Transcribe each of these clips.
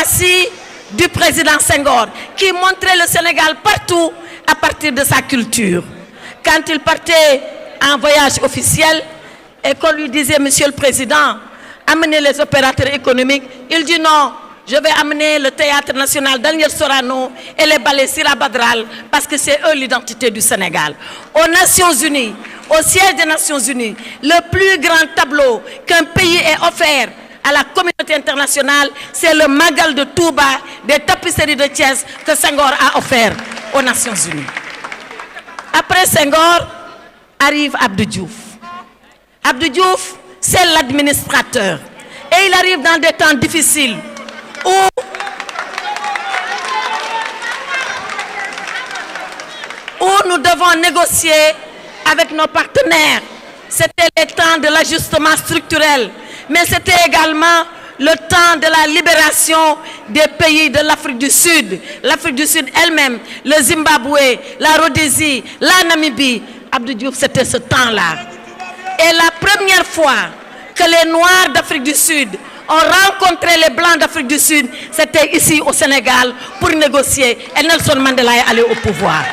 diplomatie du président Senghor, qui montrait le Sénégal partout à partir de sa culture. Quand il partait en voyage officiel et qu'on lui disait, Monsieur le Président, amenez les opérateurs économiques, il dit non, je vais amener le Théâtre National Daniel Sorano et les ballets Sira Badral parce que c'est eux l'identité du Sénégal. Aux Nations Unies, au siège des Nations Unies, le plus grand tableau qu'un pays ait offert à la communauté internationale, c'est le Magal de Touba des tapisseries de Thiès que Senghor a offert aux Nations Unies. Après Senghor, arrive Abdou Diouf. Abdou Diouf, c'est l'administrateur. Et il arrive dans des temps difficiles où nous devons négocier avec nos partenaires. C'était le temps de l'ajustement structurel, mais c'était également le temps de la libération des pays de l'Afrique du Sud. L'Afrique du Sud elle-même, le Zimbabwe, la Rhodésie, la Namibie. Abdou Diouf, c'était ce temps-là. Et la première fois que les Noirs d'Afrique du Sud ont rencontré les Blancs d'Afrique du Sud, c'était ici au Sénégal pour négocier. Et Nelson Mandela est allé au pouvoir.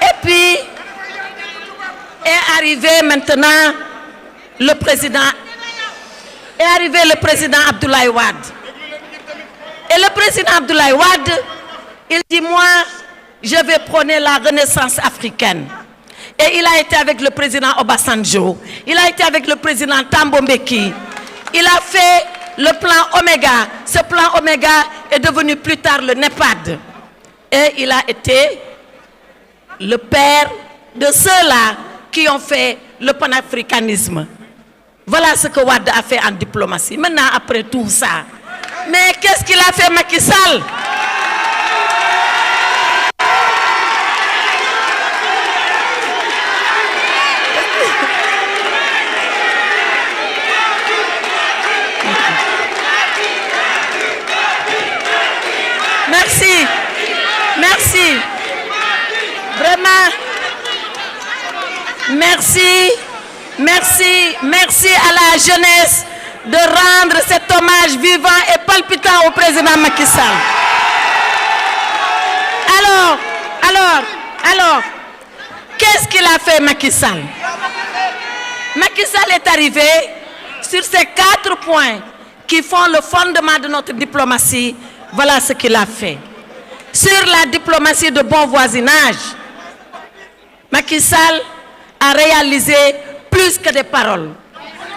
Et puis, est arrivé maintenant le président Abdoulaye Wade. Et le président Abdoulaye Wade, il dit, moi, je vais prôner la renaissance africaine. Et il a été avec le président Obasanjo, il a été avec le président Thabo Mbeki. Il a fait le plan Oméga. Ce plan Oméga est devenu plus tard le NEPAD. Et il a été le père de ceux-là qui ont fait le panafricanisme. Voilà ce que Wade a fait en diplomatie. Maintenant, après tout ça, mais qu'est-ce qu'il a fait Macky Sall? Merci, merci, vraiment, merci à la jeunesse de rendre cet hommage vivant et palpitant au président Macky Sall. Alors, qu'est-ce qu'il a fait Macky Sall? Macky Sall est arrivé sur ces 4 points qui font le fondement de notre diplomatie. Voilà ce qu'il a fait. Sur la diplomatie de bon voisinage, Macky Sall a réalisé plus que des paroles.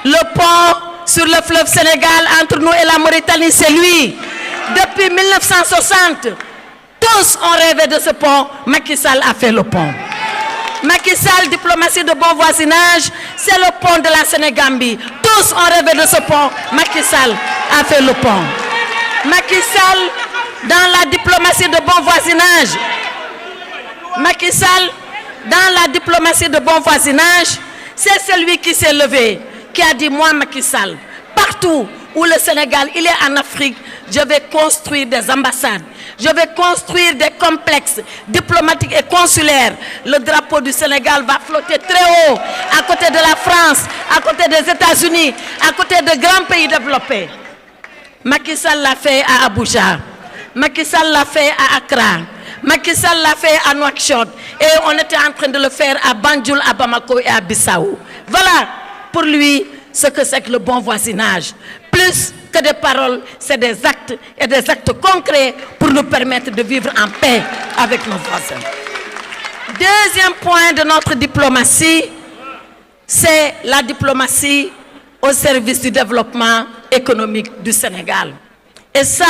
Le pont sur le fleuve Sénégal entre nous et la Mauritanie, c'est lui. Depuis 1960, tous ont rêvé de ce pont. Macky Sall a fait le pont. Macky Sall, diplomatie de bon voisinage, c'est le pont de la Sénégambie. Tous ont rêvé de ce pont. Macky Sall a fait le pont. Macky Sall, dans la diplomatie de bon voisinage, Macky Sall, dans la diplomatie de bon voisinage, c'est celui qui s'est levé, qui a dit, moi Macky Sall, partout où le Sénégal, il est en Afrique, je vais construire des ambassades, je vais construire des complexes diplomatiques et consulaires. Le drapeau du Sénégal va flotter très haut, à côté de la France, à côté des États-Unis, à côté de grands pays développés. Macky Sall l'a fait à Abuja, Macky Sall l'a fait à Accra, Macky Sall l'a fait à Nouakchott et on était en train de le faire à Banjul, à Bamako et à Bissau. Voilà pour lui ce que c'est que le bon voisinage. Plus que des paroles, c'est des actes et des actes concrets pour nous permettre de vivre en paix avec nos voisins. Deuxième point de notre diplomatie, c'est la diplomatie au service du développement économique du Sénégal. Et ça,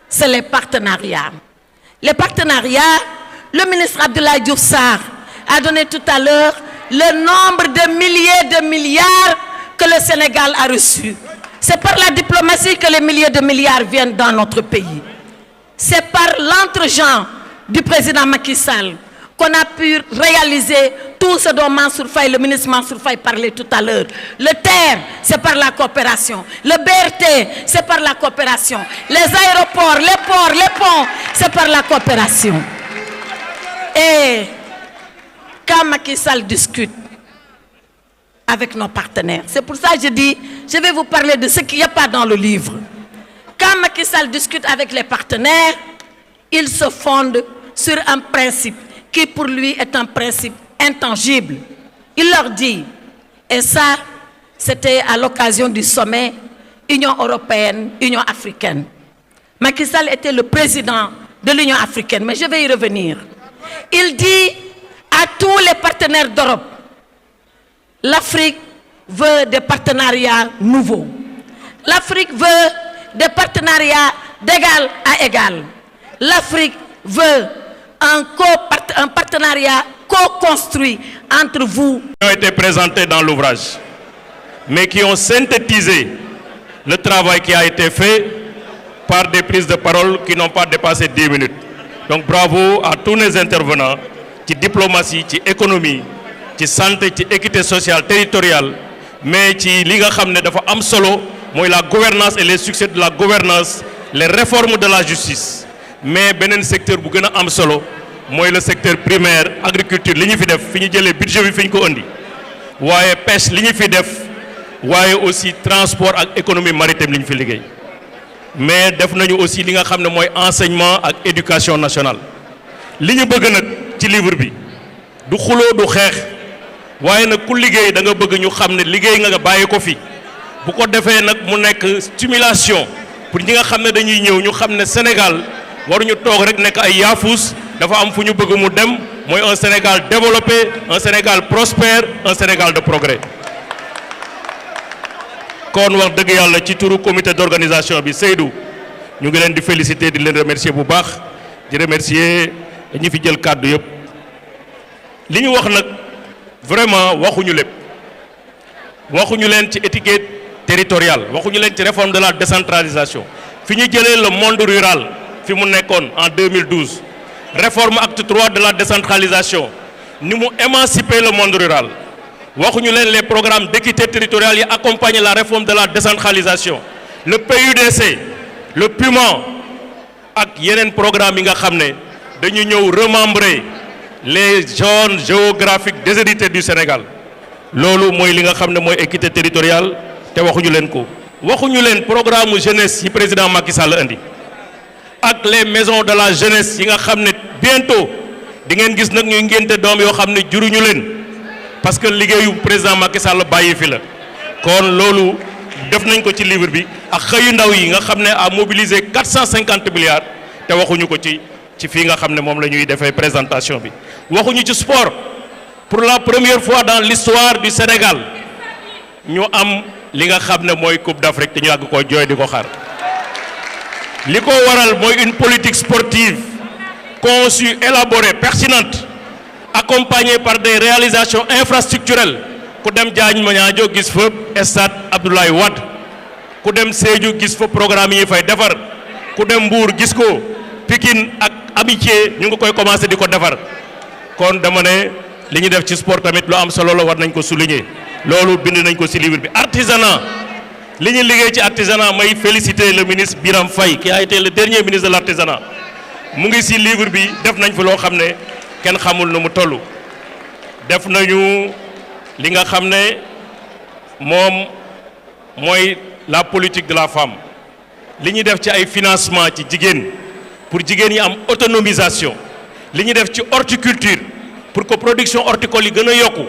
c'est les partenariats. Les partenariats, le ministre Abdoulaye Diouf Sarr a donné tout à l'heure le nombre de milliers de milliards que le Sénégal a reçus. C'est par la diplomatie que les milliers de milliards viennent dans notre pays. C'est par l'entre-gens du président Macky Sall qu'on a pu réaliser tout ce dont Mansour Faye, le ministre Mansour Faye parlait tout à l'heure. Le TER, c'est par la coopération. Le BRT, c'est par la coopération. Les aéroports, les ports, les ponts, c'est par la coopération. Et quand Macky Sall discute avec nos partenaires, c'est pour ça que je dis, je vais vous parler de ce qu'il n'y a pas dans le livre. Quand quand Macky Sall discute avec les partenaires, il se fonde sur un principe qui pour lui est un principe intangible. Il leur dit, et ça, c'était à l'occasion du sommet Union européenne, Union africaine. Macky Sall était le président de l'Union africaine, mais je vais y revenir. Il dit à tous les partenaires d'Europe, l'Afrique veut des partenariats nouveaux. L'Afrique veut des partenariats d'égal à égal. L'Afrique veut un partenariat co-construit entre vous. Qui ont été présentés dans l'ouvrage, mais qui ont synthétisé le travail qui a été fait par des prises de parole qui n'ont pas dépassé 10 minutes. Donc bravo à tous les intervenants, qui diplomatie, qui économie, qui santé, qui équité sociale, territoriale, mais qui li nga xamné dafa am solo moy la gouvernance et les succès de la gouvernance, les réformes de la justice. Mais benen secteur bu gëna am solo moy le secteur primaire, agriculture liñu fi def fiñu jëlé budget bi fiñ ko andi. Waye pêche liñu fi def, waye aussi transport ak économie maritime liñu fi liggéey. Mais def nañu aussi li nga xamné moy enseignement ak éducation nationale. Liñu bëgg nak ci livre bi du xulo du xex waye nak ku liggéey da nga bëgg ñu xamné liggéey nga bayé ko fi bu ko défé nak mu nekk stimulation pour ñi nga xamné dañuy ñëw ñu xamné Sénégal waru ñu tok rek nekk ay yaafus dafa am fu ñu bëgg mu dem moy un Sénégal développé, un Sénégal prospère, un Sénégal de progrès. Kon wax dëgg yàlla ci turu comité d'organisation bi Seydou ñu ngi leen di féliciter di leen remercier bu baax di remercier ñi fi jël kàddu yëpp li ñu wax nag vraiment waxuñu lépp waxuñu leen ci étiquette territoriale waxuñu leen ci réforme de la décentralisation fi ñu jëlee le monde rural fi mu nekkoon en 2012 réforme acte 3 de la décentralisation ni mu émanciper le monde rural waxuñu leen les programmes d'équité territoriale yi accompagnent la réforme de la décentralisation le PUDC le PUMA ak yeneen programme yi nga xam ne dañu ñëw remembrer les zones géographiques déshéritées du Sénégal loolu mooy li nga xam ne mooy équité territoriale te waxuñu leen ko waxuñu leen programme jeunesse yi président Macky Sall andi ak les maisons de la jeunesse yi nga xam ne bientôt di ngeen gis nag ñuy ngénte doom yoo xam ne juruñu leen parce que liggéeyu président Macky Sall bàyyi fi la kon loolu def nañ ko ci livre bi ak xëyu ndaw yi nga xam ne a mobilisé 450 milliards te waxuñu ko ci fii nga xam ne moom la ñuy defee présentation bi waxuñu ci sport pour la première fois dans l'histoire du Sénégal ñu am li nga xam ne mooy Coupe d'Afrique te ñu yàgg ko jooy di ko xaar li ko waral mooy une politique sportive conçue, élaborée, pertinente, accompagnée par des réalisations infrastructurelles ku dem Diagne Maniadio gis fa stade Abdoulaye Wade ku dem Sédhiou gis fa programme yi fay defar ku dem Mbour gis ko Pikine ak Amitié ñu ngi koy commencer di ko defar kon dama ne li ñu def ci sport tamit lu am solo la war nañ ko souligner loolu bind nañ ko ci livre bi. Artisanat li ñu liggéey ci artisanat may féliciter le ministre Biram Faye qui a été le dernier ministre de l'artisanat mu ngi ci livre bi def nañ fi loo xam ne kenn xamul nu mu toll def nañu li nga xam ne moom mooy la politique de la femme li ñu def ci ay financement ci jigéen pour jigéen yi am autonomisation li ñu def ci horticulture pour que production horticole yi gën a yokku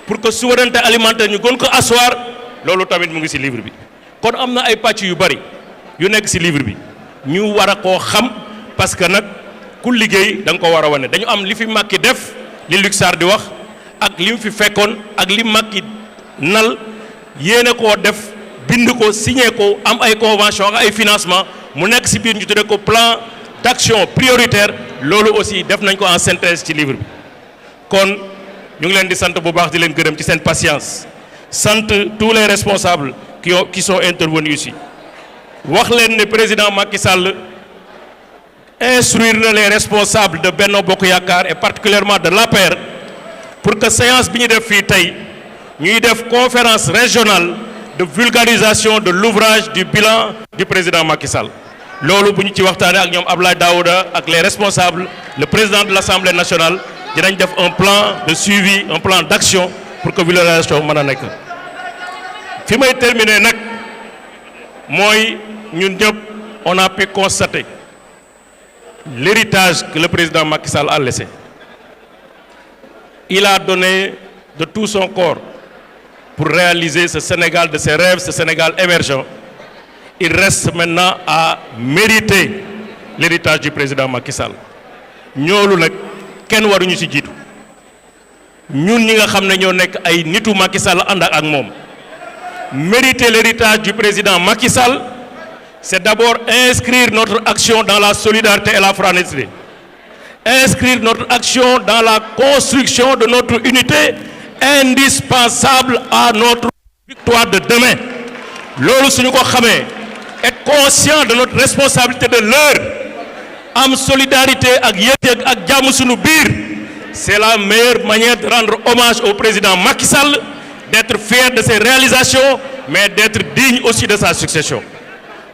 pour que souveraineté alimentaire ñu gën ko asseoir loolu tamit mu ngi ci livre bi kon am na ay pàcc yu bari yu nekk ci livre bi ñu war a koo xam parce que nag ku liggéey da nga ko war a wane dañu am li fi Macky def li Luc Sarr di wax ak li mu fi fekkoon ak li Macky nal yéene koo def bind ko signé ko am ay convention ak ay financement mu nekk ci biir ñu tuddee ko plan d'action prioritaire loolu aussi def nañ ko en synthèse ci livre bi kon ñu ngi leen di sant bu baax di leen gërëm ci seen patience sant tous les responsables qui sont intervenus ici wax leen ne président Macky Sall instruire les responsables de Benno Bokk Yaakaar et particulièrement de l'APR pour que séance bi ñu def fii tey ñuy def conférence régionale de vulgarisation de l'ouvrage du bilan du président Macky Sall loolu bu ñu ci waxtaanee ak ñoom Abdoulaye Daouda ak les responsables le président de l'Assemblée nationale dinañ def un plan de suivi un plan d'action pour que vulgarisation mën a nekk fi may terminer nag mooy ñun ñëpp on a pu constater l'héritage que le président Macky Sall a laissé. Il a donné de tout son corps pour réaliser ce Sénégal de ses rêves, ce Sénégal émergent. Il reste maintenant à mériter l'héritage du président Macky Sall. ñoolu nag kenn waruñu ci jiitu ñun ñi nga xam ne ñoo nekk ay nitu Macky Sall ànd ak moom. Mériter l'héritage du président Macky Sall, c'est d'abord inscrire notre action dans la solidarité et la fraternité. Inscrire notre action dans la construction de notre unité indispensable à notre victoire de demain. Loolu suñu ko xamee, être conscient de notre responsabilité de l'heure, am solidarité ak yëg ak jàmm suñu biir, c'est la meilleure manière de rendre hommage au président Macky Sall, d'être fier de ses réalisations, mais d'être digne aussi de sa succession.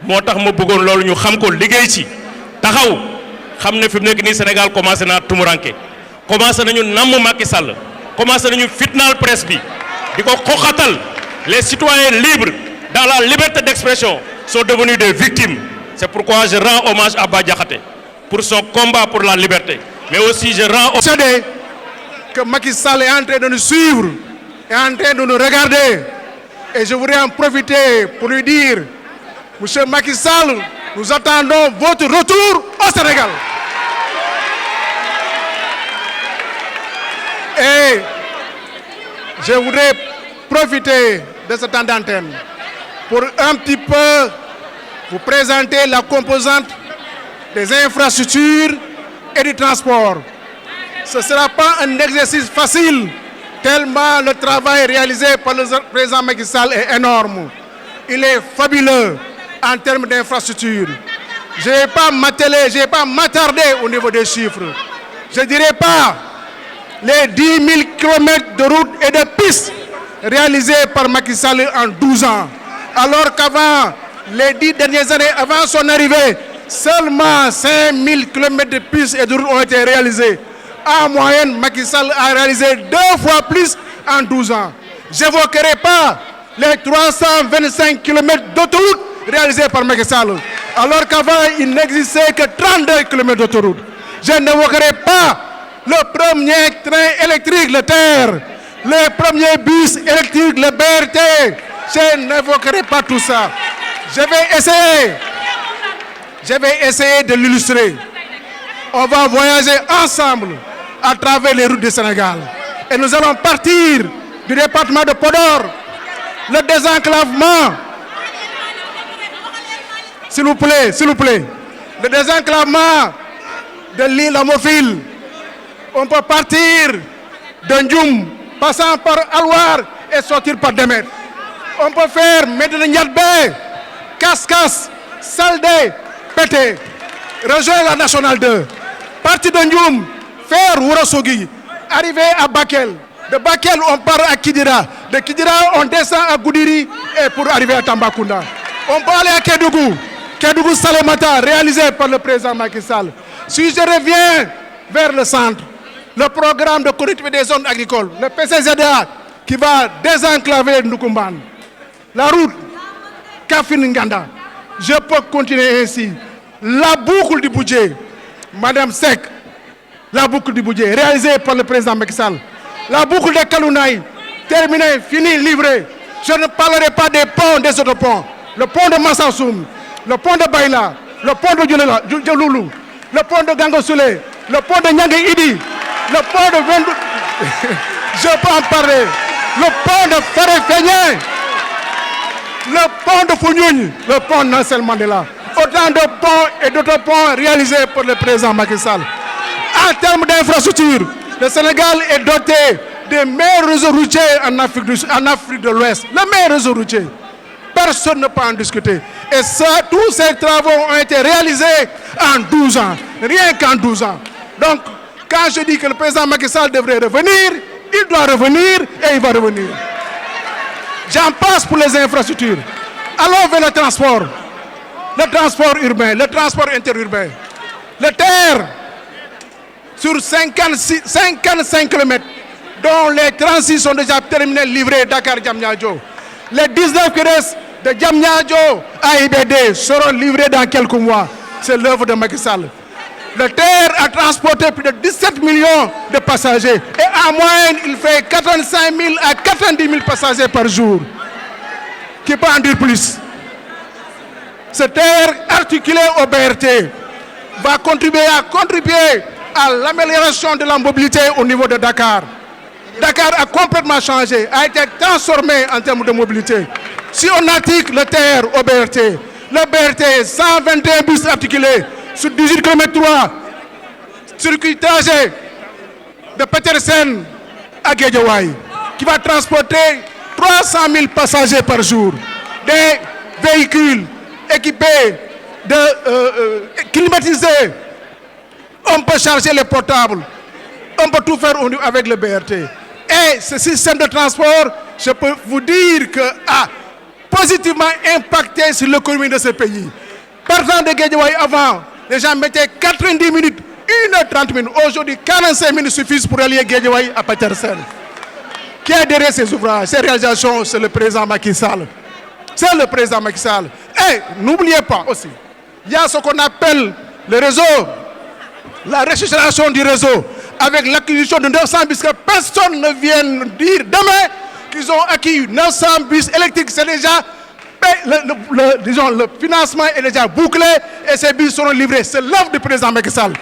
moo tax ma bëggoon loolu ñu xam ko liggéey ci taxaw xam ne fi mu nekk nii Sénégal commencé naa tumuranke commencé nañu namm Macky Sall commencé nañu fitnaal presse bi di ko xoxatal. Les citoyens libres dans la liberté d'expression sont devenus des victimes. C'est pourquoi je rends hommage à Bah Diakhaté pour son combat pour la liberté, mais aussi je rends hommage que Macky Sall est en train de nous suivre, est en train de nous regarder, et je voudrais en profiter pour lui dire: Monsieur Macky Sall, nous attendons votre retour au Sénégal. Et je voudrais profiter de ce temps d'antenne pour un petit peu vous présenter la composante des infrastructures et du transport. Ce ne sera pas un exercice facile, tellement le travail réalisé par le président Macky Sall est énorme. Il est fabuleux en termes d'infrastructures. Je ne vais pas m'atteler, je ne vais pas m'attarder au niveau des chiffres. Je ne dirais pas les 10 000 kilomètres de routes et de pistes réalisés par Macky Sall en 12 ans. Alors qu'avant, les 10 dernières années, avant son arrivée, seulement 5 000 kilomètres de pistes et de routes ont été réalisés. En moyenne, Macky Sall a réalisé 2 fois plus en 12 ans. Je n'évoquerai pas les 325 kilomètres d'autoroute réalisés par Macky Sall, alors qu'avant, il n'existait que 32 kilomètres d'autoroute. Je n'évoquerai pas le premier train électrique, le TER, le premier bus électrique, le BRT. Je n'évoquerai pas tout ça. Je vais essayer de l'illustrer. On va voyager ensemble à travers les routes du Sénégal. Et nous allons partir du département de Podor, le désenclavement. S'il vous plaît. Le désenclavement de l'île Amofil. On peut partir de Ndioum, passant par Alwar et sortir par Demet. On peut faire Médina Ndiadbé, Kaskas, Saldé, Pété, rejoindre la Nationale 2, partir de Ndioum, faire Ourossogui, arriver à Bakel. De Bakel, on part à Kidira. De Kidira, on descend à Goudiri et pour arriver à Tambacounda. On peut aller à Kédougou. Kédougou Salémata, réalisé par le président Macky Sall. Si je reviens vers le centre, le programme de connectivité des zones agricoles, le PCZA, qui va désenclaver Ndoukoumban, la route Kafin-Nganda, je peux continuer ainsi. La boucle du budget, Madame Sek, la boucle du budget, réalisée par le président Macky Sall. La boucle de Kalounaï, terminée, finie, livrée. Je ne parlerai pas des ponts, des autres ponts. Le pont de Massassoum, le pont de Baïla, le pont de Djoloulou, le pont de Gangosoulé, le pont de Nyangé Idi, le pont de Vendou... Je peux en parler. Le pont de Faré-Feigné, le pont de Founioun, le pont Nelson Mandela. Autant de ponts et d'autres ponts réalisés par le président Macky Sall. En termes d'infrastructure, le Sénégal est doté des meilleurs réseaux routiers en Afrique de l'Ouest. Le meilleur réseau routier. Personne ne peut en discuter. Et ça, tous ces travaux ont été réalisés en 12 ans. Rien qu'en 12 ans. Donc, quand je dis que le président Macky Sall devrait revenir, il doit revenir et il va revenir. J'en passe pour les infrastructures. Allons vers le transport urbain, le transport interurbain. Le TER, sur 55 km, dont les 36 sont déjà terminés, livrés Dakar-Diamniadio. Les 19 qui restent de Diamniadio à IBD seront livrés dans quelques mois. C'est l'œuvre de Macky Sall. Le TER a transporté plus de 17 millions de passagers. Et en moyenne, il fait 85 000 à 90 000 passagers par jour. Qui peut en dire plus? Ce TER articulé au BRT va contribuer à l'amélioration de la mobilité au niveau de Dakar. Dakar a complètement changé, a été transformé en termes de mobilité. Si on articule le TER au BRT, le BRT 121 bus articulés sur 18 km 3, circuit trajet de Petersen à Guédiawaye, qui va transporter 300 000 passagers par jour. Des véhicules équipés climatisés. On peut charger les portables. On peut tout faire avec le BRT. Et ce système de transport, je peux vous dire que a positivement impacté sur l'économie de ce pays. Partant de Guédiawaye avant, les gens mettaient 90 minutes, 1h30 minutes. Aujourd'hui, 45 minutes suffisent pour aller à Guédiawaye à Petersen. Qui a derrière ces ouvrages, ces réalisations? C'est le président Macky Sall. C'est le président Macky Sall. Et n'oubliez pas aussi, il y a ce qu'on appelle le réseau, la restructuration du réseau, avec l'acquisition de 900 bus, que personne ne vienne dire demain qu'ils ont acquis 900 bus électriques. C'est déjà, le financement est déjà bouclé et ces bus seront livrés. C'est l'œuvre du président Macky Sall.